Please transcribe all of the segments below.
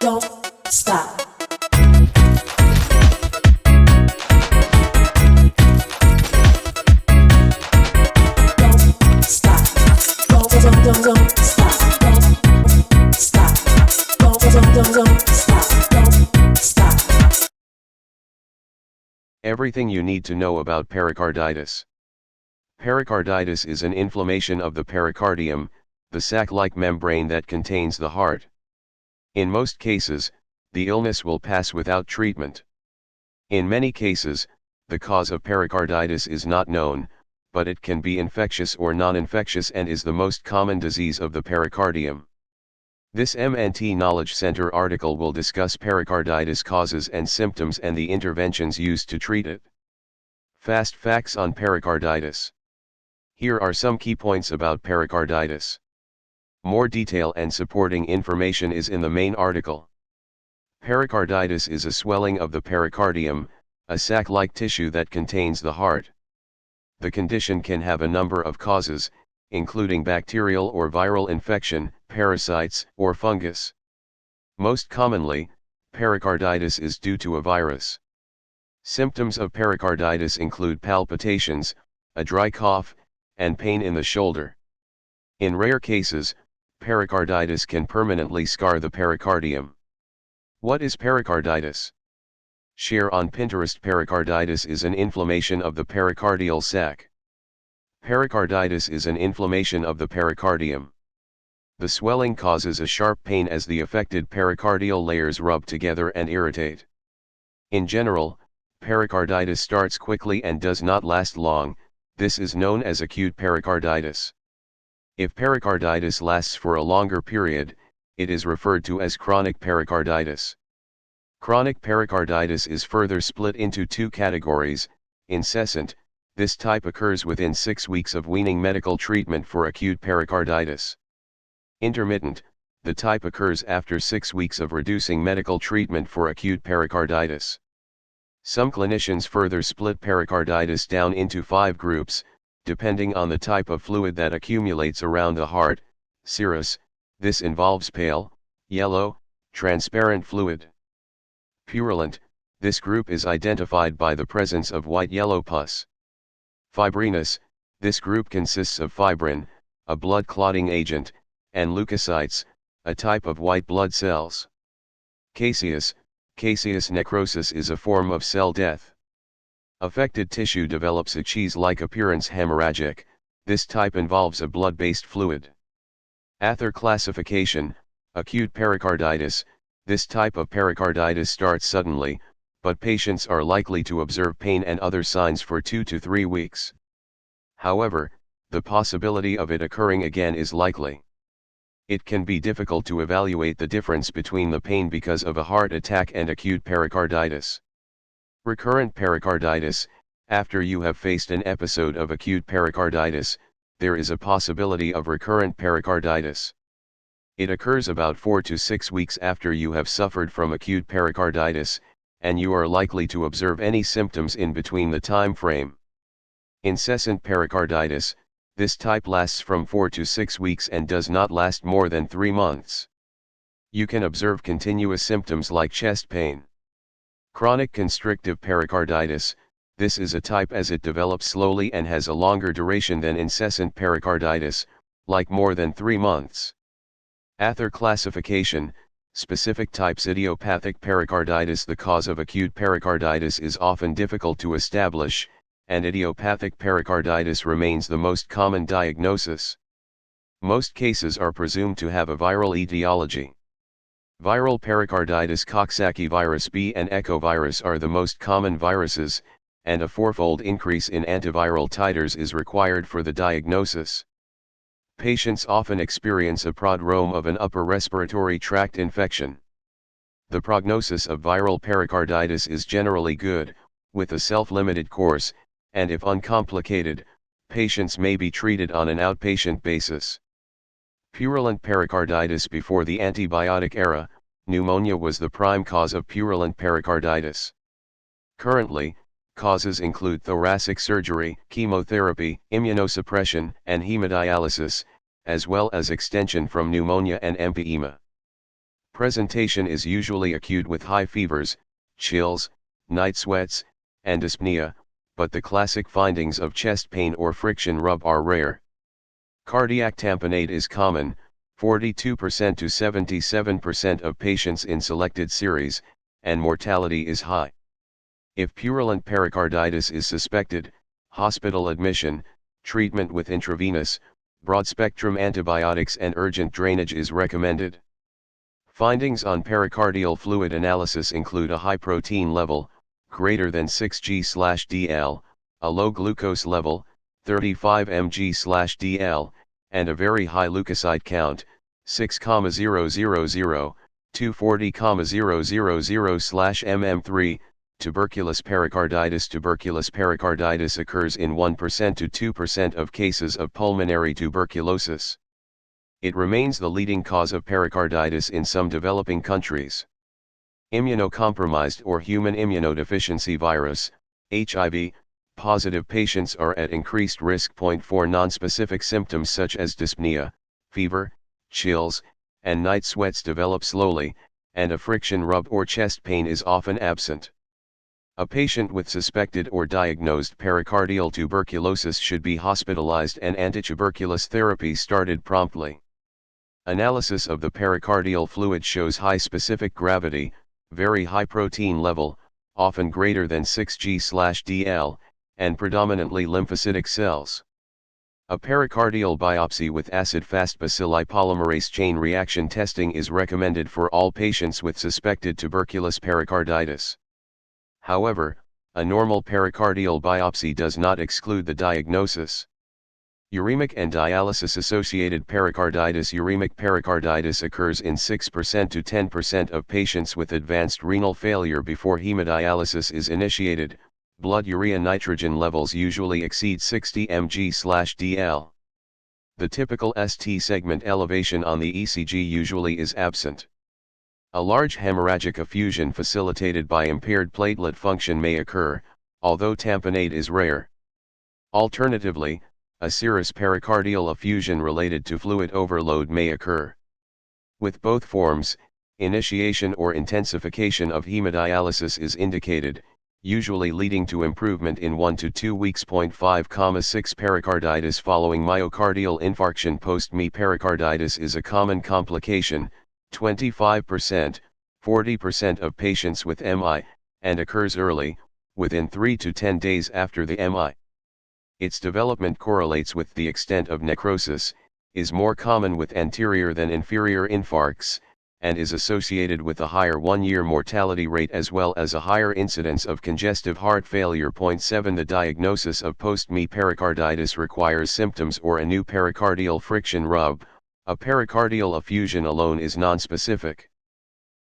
don't stop. Don't stop. Don't stop. Don't stop. Don't stop. Don't stop. Everything you need to know about pericarditis. Pericarditis is an inflammation of the pericardium, the sac-like membrane that contains the heart. In most cases, the illness will pass without treatment. In many cases, the cause of pericarditis is not known, but it can be infectious or non-infectious and is the most common disease of the pericardium. This MNT Knowledge Center article will discuss pericarditis causes and symptoms and the interventions used to treat it. Fast facts on pericarditis. Here are some key points about pericarditis. More detail and supporting information is in the main article. Pericarditis is a swelling of the pericardium, a sac-like tissue that contains the heart. The condition can have a number of causes, including bacterial or viral infection, parasites, or fungus. Most commonly, pericarditis is due to a virus. Symptoms of pericarditis include palpitations, a dry cough, and pain in the shoulder. In rare cases, pericarditis can permanently scar the pericardium. What is pericarditis? Share on Pinterest. Pericarditis is an inflammation of the pericardial sac. Pericarditis is an inflammation of the pericardium. The swelling causes a sharp pain as the affected pericardial layers rub together and irritate. In general, pericarditis starts quickly and does not last long. This is known as acute pericarditis. If pericarditis lasts for a longer period, it is referred to as chronic pericarditis. Chronic pericarditis is further split into two categories. Incessant, this type occurs within 6 weeks of weaning medical treatment for acute pericarditis. Intermittent, the type occurs after 6 weeks of reducing medical treatment for acute pericarditis. Some clinicians further split pericarditis down into 5 groups, depending on the type of fluid that accumulates around the heart. Serous, this involves pale, yellow, transparent fluid. Purulent, this group is identified by the presence of white-yellow pus. Fibrinous, this group consists of fibrin, a blood clotting agent, and leukocytes, a type of white blood cells. Caseous, caseous necrosis is a form of cell death. Affected tissue develops a cheese-like appearance. Hemorrhagic, this type involves a blood-based fluid. Ather classification, acute pericarditis, this type of pericarditis starts suddenly, but patients are likely to observe pain and other signs for 2 to 3 weeks. However, the possibility of it occurring again is likely. It can be difficult to evaluate the difference between the pain because of a heart attack and acute pericarditis. Recurrent pericarditis, after you have faced an episode of acute pericarditis, there is a possibility of recurrent pericarditis. It occurs about 4 to 6 weeks after you have suffered from acute pericarditis, and you are likely to observe any symptoms in between the time frame. Incessant pericarditis, this type lasts from 4 to 6 weeks and does not last more than 3 months. You can observe continuous symptoms like chest pain. Chronic constrictive pericarditis, this is a type as it develops slowly and has a longer duration than incessant pericarditis, like more than 3 months. Ather classification, specific types. Idiopathic pericarditis, the cause of acute pericarditis is often difficult to establish, and idiopathic pericarditis remains the most common diagnosis. Most cases are presumed to have a viral etiology. Viral pericarditis. Coxsackie virus B and echovirus are the most common viruses, and a 4-fold increase in antiviral titers is required for the diagnosis. Patients often experience a prodrome of an upper respiratory tract infection. The prognosis of viral pericarditis is generally good, with a self-limited course, and if uncomplicated, patients may be treated on an outpatient basis. Purulent pericarditis. Before the antibiotic era, pneumonia was the prime cause of purulent pericarditis. Currently, causes include thoracic surgery, chemotherapy, immunosuppression, and hemodialysis, as well as extension from pneumonia and emphysema. Presentation is usually acute with high fevers, chills, night sweats, and dyspnea, but the classic findings of chest pain or friction rub are rare. Cardiac tamponade is common, 42% to 77% of patients in selected series, and mortality is high. If purulent pericarditis is suspected, hospital admission, treatment with intravenous, broad-spectrum antibiotics and urgent drainage is recommended. Findings on pericardial fluid analysis include a high protein level, greater than 6g/dl, a low glucose level, 35 mg/dl, and a very high leukocyte count, 6,000, 240,000/mm3. Tuberculous pericarditis. Tuberculous pericarditis occurs in 1% to 2% of cases of pulmonary tuberculosis. It remains the leading cause of pericarditis in some developing countries. Immunocompromised or human immunodeficiency virus, HIV, positive patients are at increased risk. For nonspecific symptoms such as dyspnea, fever, chills, and night sweats develop slowly, and a friction rub or chest pain is often absent. A patient with suspected or diagnosed pericardial tuberculosis should be hospitalized and antituberculous therapy started promptly. Analysis of the pericardial fluid shows high specific gravity, very high protein level, often greater than 6g/dl, and predominantly lymphocytic cells. A pericardial biopsy with acid-fast bacilli polymerase chain reaction testing is recommended for all patients with suspected tuberculous pericarditis. However, a normal pericardial biopsy does not exclude the diagnosis. Uremic and dialysis-associated pericarditis. Uremic pericarditis occurs in 6% to 10% of patients with advanced renal failure before hemodialysis is initiated. Blood urea nitrogen levels usually exceed 60 mg/dl. The typical ST segment elevation on the ECG usually is absent. A large hemorrhagic effusion facilitated by impaired platelet function may occur, although tamponade is rare. Alternatively, a serous pericardial effusion related to fluid overload may occur. With both forms, initiation or intensification of hemodialysis is indicated, usually leading to improvement in 1 to 2 weeks. 5,6 Pericarditis following myocardial infarction. Post-MI pericarditis is a common complication, 25%, 40% of patients with MI, and occurs early, within 3 to 10 days after the MI. Its development correlates with the extent of necrosis, is more common with anterior than inferior infarcts, and is associated with a higher 1-year mortality rate as well as a higher incidence of congestive heart failure. 7 The diagnosis of post-MI pericarditis requires symptoms or a new pericardial friction rub. A pericardial effusion alone is nonspecific.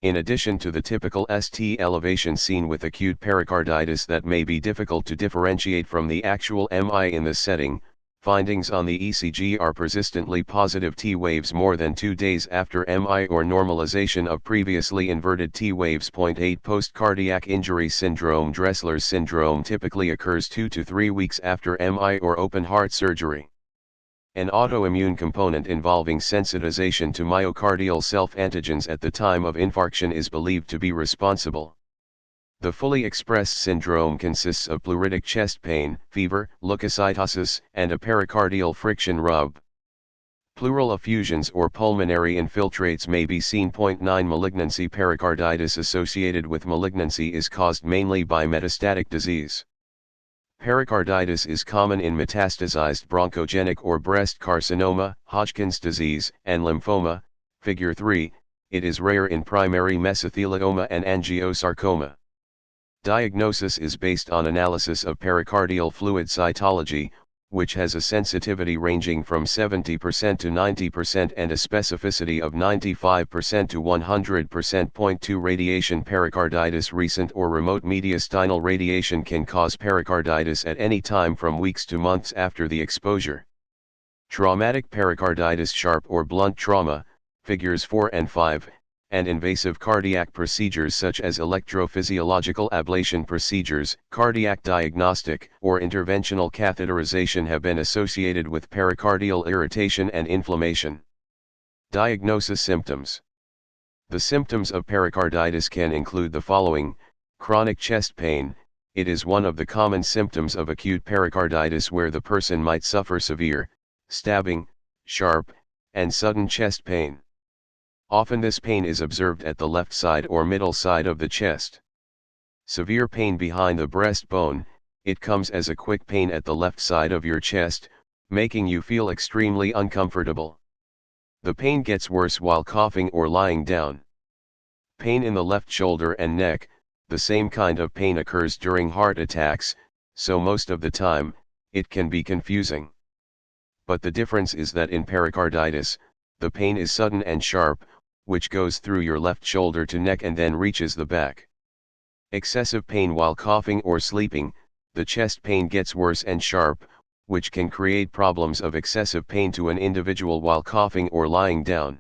In addition to the typical ST elevation seen with acute pericarditis that may be difficult to differentiate from the actual MI in this setting, findings on the ECG are persistently positive T waves more than 2 days after MI or normalization of previously inverted T waves. 8 Post-cardiac injury syndrome. Dressler's syndrome typically occurs 2 to 3 weeks after MI or open heart surgery. An autoimmune component involving sensitization to myocardial self-antigens at the time of infarction is believed to be responsible. The fully expressed syndrome consists of pleuritic chest pain, fever, leukocytosis, and a pericardial friction rub. Pleural effusions or pulmonary infiltrates may be seen. 9 Malignancy. Pericarditis associated with malignancy is caused mainly by metastatic disease. Pericarditis is common in metastasized bronchogenic or breast carcinoma, Hodgkin's disease, and lymphoma. Figure 3, it is rare in primary mesothelioma and angiosarcoma. Diagnosis is based on analysis of pericardial fluid cytology, which has a sensitivity ranging from 70% to 90% and a specificity of 95% to 100%. 2 Radiation. Pericarditis. Recent or remote mediastinal radiation can cause pericarditis at any time from weeks to months after the exposure. Traumatic pericarditis. Sharp or blunt trauma, figures 4 and 5, and invasive cardiac procedures such as electrophysiological ablation procedures, cardiac diagnostic, or interventional catheterization have been associated with pericardial irritation and inflammation. Diagnosis. Symptoms. The symptoms of pericarditis can include the following: chronic chest pain. It is one of the common symptoms of acute pericarditis where the person might suffer severe, stabbing, sharp, and sudden chest pain. Often this pain is observed at the left side or middle side of the chest. Severe pain behind the breastbone. It comes as a quick pain at the left side of your chest, making you feel extremely uncomfortable. The pain gets worse while coughing or lying down. Pain in the left shoulder and neck. The same kind of pain occurs during heart attacks, so most of the time, it can be confusing. But the difference is that in pericarditis, the pain is sudden and sharp, which goes through your left shoulder to neck and then reaches the back. Excessive pain while coughing or sleeping. The chest pain gets worse and sharp, which can create problems of excessive pain to an individual while coughing or lying down.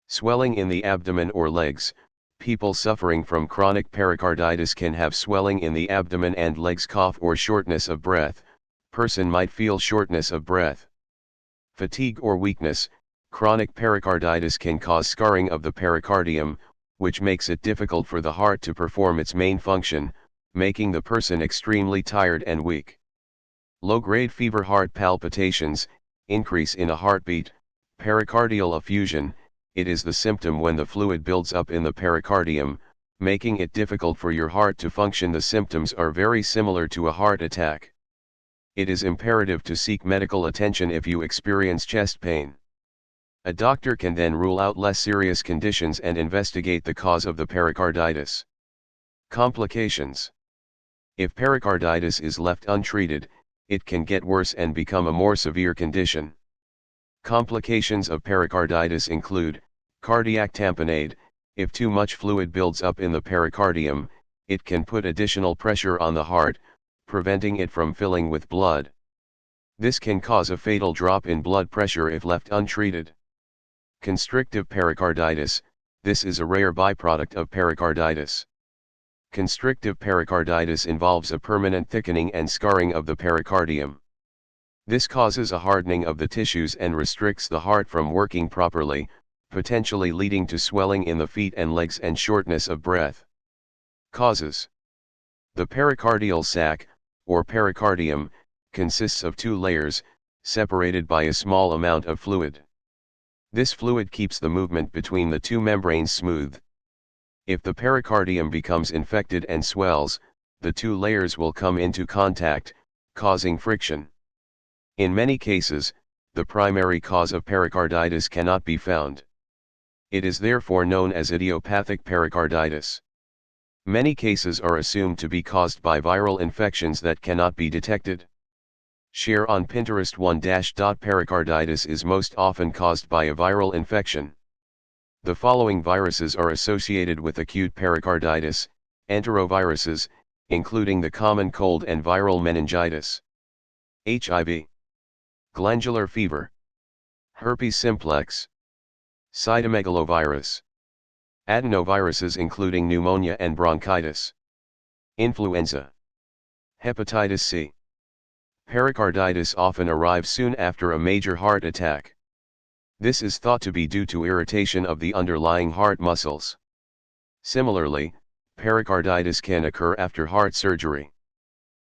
Swelling in the abdomen or legs. People suffering from chronic pericarditis can have swelling in the abdomen and legs, cough or shortness of breath. Person might feel shortness of breath. Fatigue or weakness. Chronic pericarditis can cause scarring of the pericardium, which makes it difficult for the heart to perform its main function, making the person extremely tired and weak. Low-grade fever, heart palpitations, increase in a heartbeat, pericardial effusion. It is the symptom when the fluid builds up in the pericardium, making it difficult for your heart to function. The symptoms are very similar to a heart attack. It is imperative to seek medical attention if you experience chest pain. A doctor can then rule out less serious conditions and investigate the cause of the pericarditis. Complications. If pericarditis is left untreated, it can get worse and become a more severe condition. Complications of pericarditis include cardiac tamponade. If too much fluid builds up in the pericardium, it can put additional pressure on the heart, preventing it from filling with blood. This can cause a fatal drop in blood pressure if left untreated. Constrictive pericarditis. This is a rare byproduct of pericarditis. Constrictive pericarditis involves a permanent thickening and scarring of the pericardium. This causes a hardening of the tissues and restricts the heart from working properly, potentially leading to swelling in the feet and legs and shortness of breath. Causes. The pericardial sac, or pericardium, consists of two layers, separated by a small amount of fluid. This fluid keeps the movement between the two membranes smooth. If the pericardium becomes infected and swells, the two layers will come into contact, causing friction. In many cases, the primary cause of pericarditis cannot be found. It is therefore known as idiopathic pericarditis. Many cases are assumed to be caused by viral infections that cannot be detected. Share on Pinterest 1- pericarditis is most often caused by a viral infection. The following viruses are associated with acute pericarditis: enteroviruses, including the common cold and viral meningitis, HIV, glandular fever, herpes simplex, cytomegalovirus, adenoviruses including pneumonia and bronchitis, influenza, hepatitis C. Pericarditis often arrives soon after a major heart attack. This is thought to be due to irritation of the underlying heart muscles. Similarly, pericarditis can occur after heart surgery.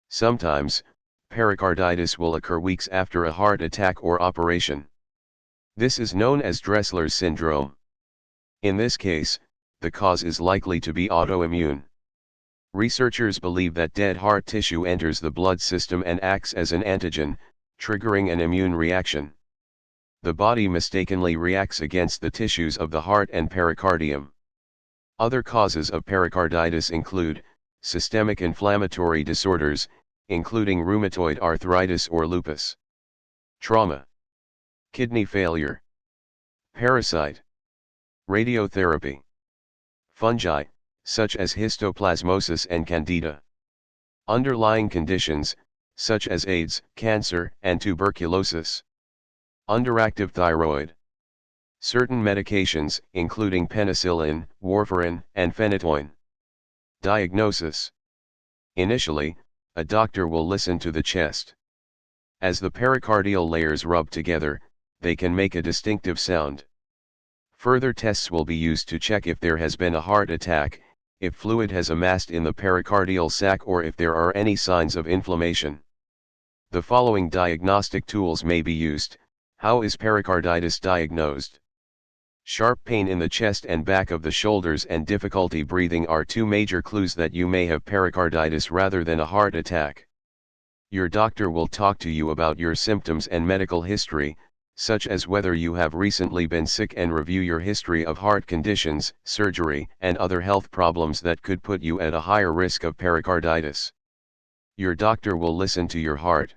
Sometimes, pericarditis will occur weeks after a heart attack or operation. This is known as Dressler's syndrome. In this case, the cause is likely to be autoimmune. Researchers believe that dead heart tissue enters the blood system and acts as an antigen, triggering an immune reaction. The body mistakenly reacts against the tissues of the heart and pericardium. Other causes of pericarditis include systemic inflammatory disorders, including rheumatoid arthritis or lupus, trauma, kidney failure, parasite, radiotherapy, fungi, such as histoplasmosis and candida, underlying conditions, such as AIDS, cancer, and tuberculosis, underactive thyroid, certain medications, including penicillin, warfarin, and phenytoin. Diagnosis. Initially, a doctor will listen to the chest. As the pericardial layers rub together, they can make a distinctive sound. Further tests will be used to check if there has been a heart attack, if fluid has amassed in the pericardial sac, or if there are any signs of inflammation. The following diagnostic tools may be used. How is pericarditis diagnosed? Sharp pain in the chest and back of the shoulders and difficulty breathing are two major clues that you may have pericarditis rather than a heart attack. Your doctor will talk to you about your symptoms and medical history, such as whether you have recently been sick, and review your history of heart conditions, surgery, and other health problems that could put you at a higher risk of pericarditis. Your doctor will listen to your heart.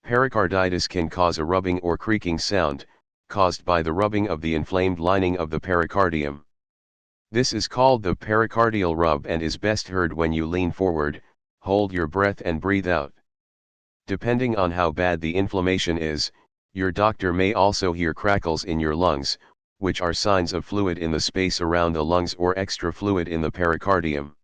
Pericarditis can cause a rubbing or creaking sound, caused by the rubbing of the inflamed lining of the pericardium. This is called the pericardial rub and is best heard when you lean forward, hold your breath and breathe out. Depending on how bad the inflammation is, your doctor may also hear crackles in your lungs, which are signs of fluid in the space around the lungs or extra fluid in the pericardium.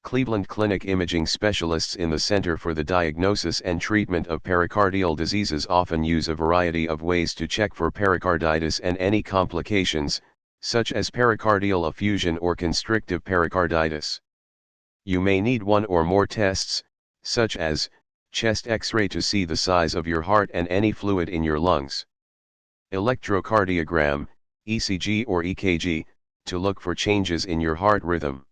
Cleveland Clinic imaging specialists in the Center for the Diagnosis and Treatment of Pericardial Diseases often use a variety of ways to check for pericarditis and any complications, such as pericardial effusion or constrictive pericarditis. You may need one or more tests, such as chest X-ray to see the size of your heart and any fluid in your lungs. Electrocardiogram, ECG or EKG, to look for changes in your heart rhythm.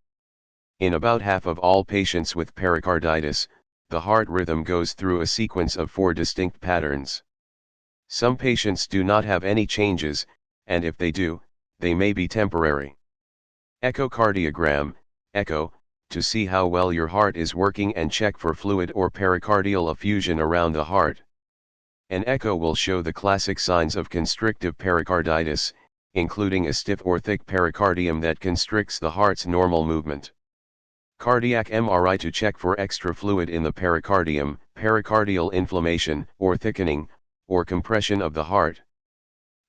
In about half of all patients with pericarditis, the heart rhythm goes through a sequence of 4 distinct patterns. Some patients do not have any changes, and if they do, they may be temporary. Echocardiogram, echo, to see how well your heart is working and check for fluid or pericardial effusion around the heart. An echo will show the classic signs of constrictive pericarditis, including a stiff or thick pericardium that constricts the heart's normal movement. Cardiac MRI to check for extra fluid in the pericardium, pericardial inflammation, or thickening, or compression of the heart.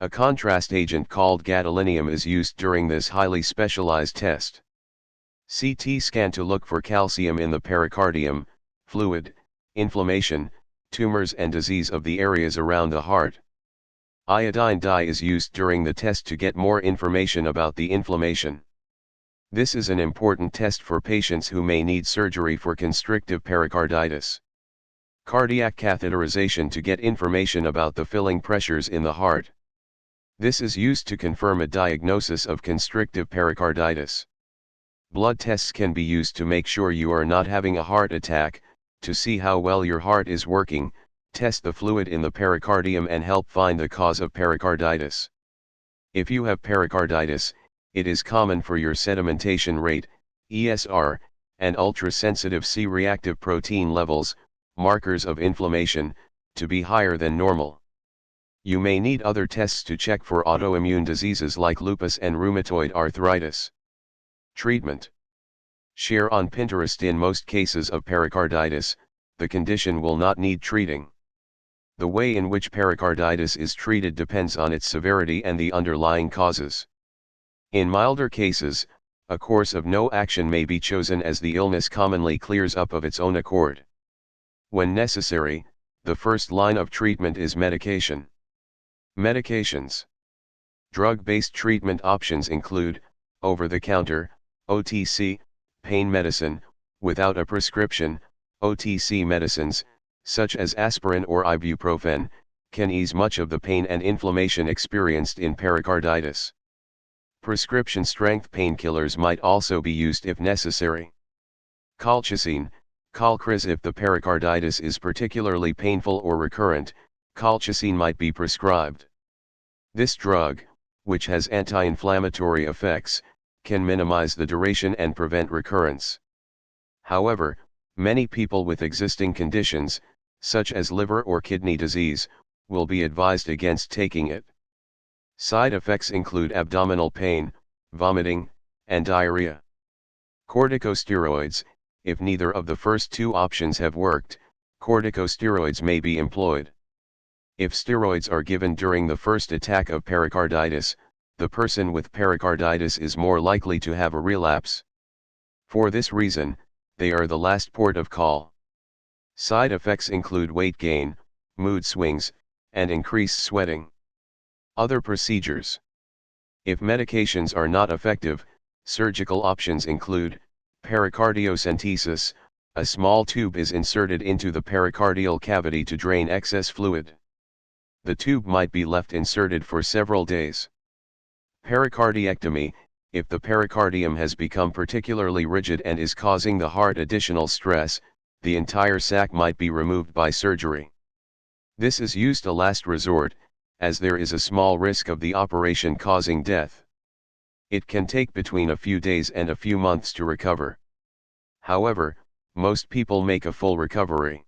A contrast agent called gadolinium is used during this highly specialized test. CT scan to look for calcium in the pericardium, fluid, inflammation, tumors and disease of the areas around the heart. Iodine dye is used during the test to get more information about the inflammation. This is an important test for patients who may need surgery for constrictive pericarditis. Cardiac catheterization to get information about the filling pressures in the heart. This is used to confirm a diagnosis of constrictive pericarditis. Blood tests can be used to make sure you are not having a heart attack, to see how well your heart is working, test the fluid in the pericardium and help find the cause of pericarditis. If you have pericarditis, it is common for your sedimentation rate, ESR, and ultrasensitive C-reactive protein levels, markers of inflammation, to be higher than normal. You may need other tests to check for autoimmune diseases like lupus and rheumatoid arthritis. Treatment. Share on Pinterest. In most cases of pericarditis, the condition will not need treating. The way in which pericarditis is treated depends on its severity and the underlying causes. In milder cases, a course of no action may be chosen as the illness commonly clears up of its own accord. When necessary, the first line of treatment is medication. Medications. Drug-based treatment options include over-the-counter, OTC, pain medicine, without a prescription. OTC medicines, such as aspirin or ibuprofen, can ease much of the pain and inflammation experienced in pericarditis. Prescription strength painkillers might also be used if necessary. Colchicine, Colchicine. If the pericarditis is particularly painful or recurrent, colchicine might be prescribed. This drug, which has anti-inflammatory effects, can minimize the duration and prevent recurrence. However, many people with existing conditions, such as liver or kidney disease, will be advised against taking it. Side effects include abdominal pain, vomiting, and diarrhea. Corticosteroids. If neither of the first two options have worked, corticosteroids may be employed. If steroids are given during the first attack of pericarditis, the person with pericarditis is more likely to have a relapse. For this reason, they are the last port of call. Side effects include weight gain, mood swings, and increased sweating. Other procedures. If medications are not effective, surgical options include pericardiocentesis. A small tube is inserted into the pericardial cavity to drain excess fluid. The tube might be left inserted for several days. Pericardiectomy. If the pericardium has become particularly rigid and is causing the heart additional stress, the entire sac might be removed by surgery. This is used a last resort, as there is a small risk of the operation causing death. It can take between a few days and a few months to recover. However, most people make a full recovery.